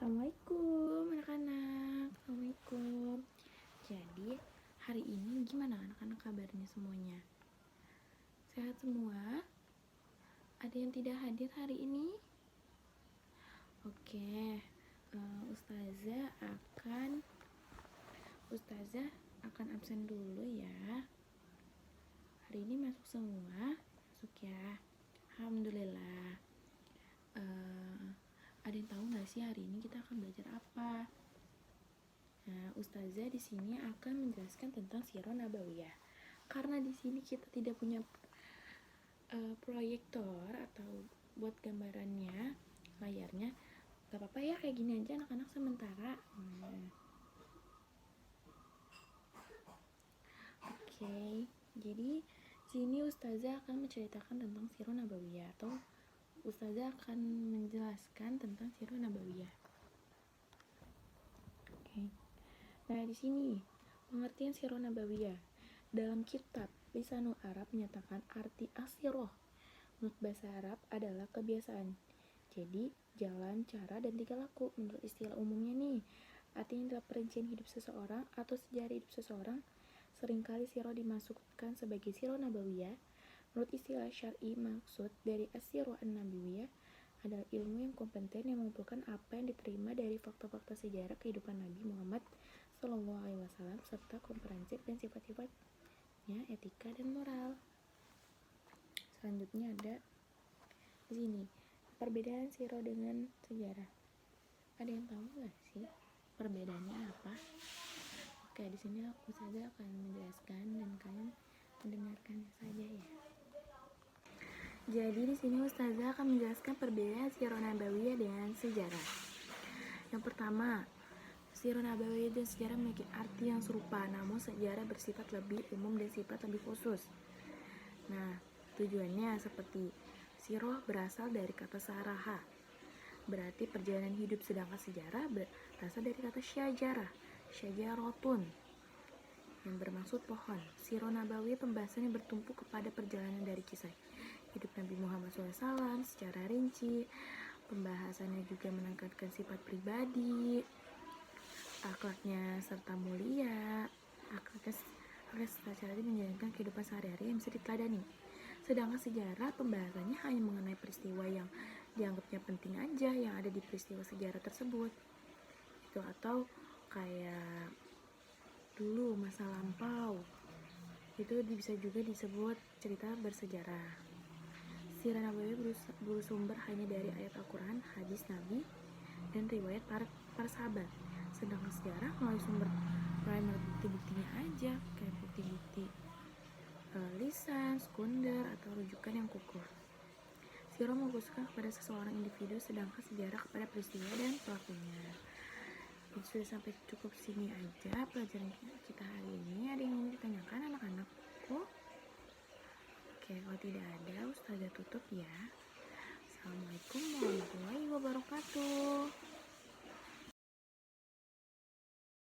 Assalamualaikum anak-anak. Assalamualaikum. Jadi hari ini gimana anak-anak kabarnya semuanya? Sehat semua? Ada yang tidak hadir hari ini? Oke, Ustazah akan absen dulu ya. Hari ini masuk semua? Masuk ya. Alhamdulillah. Ada yang tahu nggak sih hari ini kita akan belajar apa? Nah, Ustazah di sini akan menjelaskan tentang Sirah Nabawiyah. Karena di sini kita tidak punya proyektor atau buat gambarannya, layarnya, gak apa-apa ya, kayak gini aja anak-anak sementara. Oke, jadi sini Ustazah akan menceritakan tentang Sirah Nabawiyah, atau Ustazah akan menjelaskan tentang Sirah Nabawiyah. Oke. Nah, di sini pengertian Sirah Nabawiyah. Dalam kitab Lisanul Arab menyatakan arti as-sirah menurut bahasa Arab adalah kebiasaan. Jadi, jalan, cara, dan tingkah laku. Menurut istilah umumnya nih, artinya adalah perincian hidup seseorang atau sejarah hidup seseorang. Seringkali sirah dimasukkan sebagai Sirah Nabawiyah. Menurut istilah syar'i, maksud dari as-sirah an-nabawiyah adalah ilmu yang kompeten yang mengumpulkan apa yang diterima dari fakta-fakta sejarah kehidupan Nabi Muhammad SAW serta komprehensif dan sifat-sifatnya, etika dan moral. Selanjutnya ada di sini perbedaan sirah dengan sejarah. Ada yang tahu nggak sih perbedaannya apa? Oke, di sini aku saja akan menjelaskan dan kalian mendengarkannya saja ya. Jadi di sini Ustazah akan menjelaskan perbedaan Sirah Nabawiyah dengan sejarah. Yang pertama, Sirah Nabawiyah dan sejarah memiliki arti yang serupa, namun sejarah bersifat lebih umum dan sifat lebih khusus. Nah, tujuannya seperti sirah berasal dari kata saraha, berarti perjalanan hidup, sedangkan sejarah berasal dari kata syajarah, syajarotun, yang bermaksud pohon. Sirah Nabawiyah pembahasannya bertumpu kepada perjalanan dari kisah hidup Nabi Muhammad SAW secara rinci. Pembahasannya juga menekankan sifat pribadi, akhlaknya serta mulia, akhlaknya secara menjalankan kehidupan sehari-hari yang bisa diteladani. Sedangkan sejarah pembahasannya hanya mengenai peristiwa yang dianggapnya penting aja yang ada di peristiwa sejarah tersebut. Itu atau kayak dulu masa lampau. Itu bisa juga disebut cerita bersejarah. Sirah Nabawiyah bersumber hanya dari ayat Al-Quran, hadis Nabi, dan riwayat para sahabat. Sedangkan sejarah melalui bukti-buktinya aja, kayak bukti-bukti lisan, sekunder, atau rujukan yang kukuh. Sirah memfokuskan kepada seseorang individu, sedangkan sejarah kepada peristiwa dan pelakunya. Jadi sudah sampai cukup sini aja pelajaran kita hari ini. Ada yang ingin ditanyakan anak-anakku? Oke, kalau tidak ada, Ustazah tutup ya. Assalamualaikum warahmatullahi wabarakatuh.